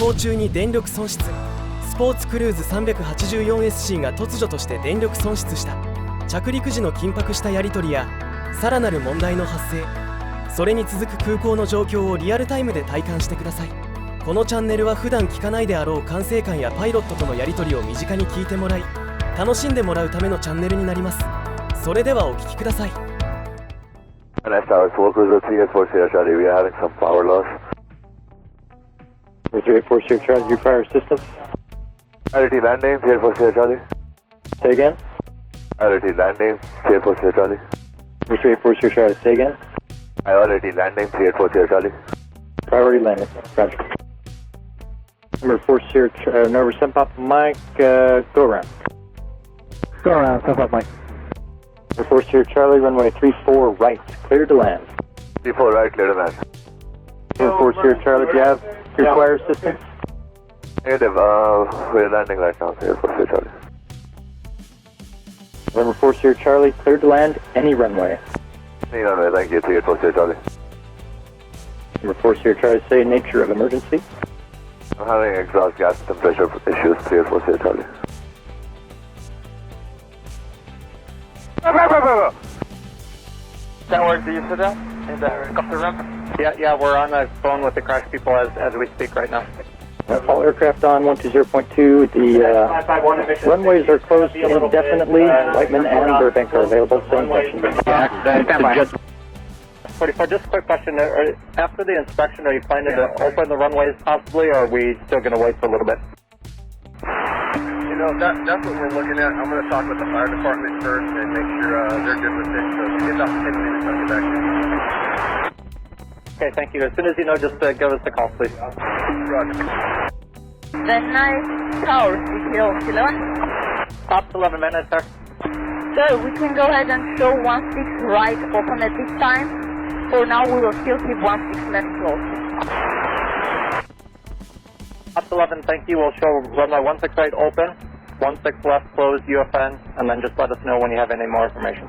行中に電力損失。スポーツクルーズ 384SC が突如として電力損失した。着陸時の緊迫したやり取りやさらなる問題の発生、それに続く空港の状況をリアルタイムで体感してください。このチャンネルは普段聞かないであろう管制官やパイロットとのやり取りを身近に聞いてもらい、楽しんでもらうためのチャンネルになります。それではお聞きください。Nice tower, so local to TS4 Sierra Charlie, we are having some power loss. Mr. 84 Sierra Charlie, your fire system. Priority land name, TS4 Sierra Charlie. Say again. Priority land name, TS4 Sierra Charlie. Mr. 84 Sierra Charlie, say again. Priority land name, TS4 Sierra Charlie. Priority landing, roger. Number 4 Sierra, number 7 Papa Mike, go around. Go around, 7 Papa Mike. Number 4 Sierra Charlie, runway 34 right, clear to land. 34 right, clear to land. Number 4 Sierra Charlie, do you have your fire assistance? Negative, we're landing right now, TS4 Sierra Charlie. Number 4 Sierra Charlie, clear to land, any runway. Any runway, thank you, TS4 Sierra Charlie. Number 4 Sierra Charlie, say nature of emergency. I'm having exhaust gas and pressure issues, TS4 Sierra Charlie. Tower, do you sit down in the helicopter ramp? Yeah, we're on the phone with the crash people as we speak right now. All aircraft on 120.2. The runways are closed indefinitely. Whiteman and Burbank are available. Same question. 44, just a quick question. After the inspection, are you planning to open the runways possibly, or are we still going to wait for a little bit? You know, that's what we're looking at. I'm going to talk with the fire department first and make sure they're good with it. So if you get about 10 minutes, I'll get back to you. Okay, thank you. As soon as you know, just give us a call, please. Roger. The nice tower, detail 11. Top 11 minutes, sir. So we can go ahead and show 16 right open at this time. For now, we will still keep 16 left closed. Top 11, thank you. We'll show runway 16 right open, 16 left closed UFN, and then just let us know when you have any more information.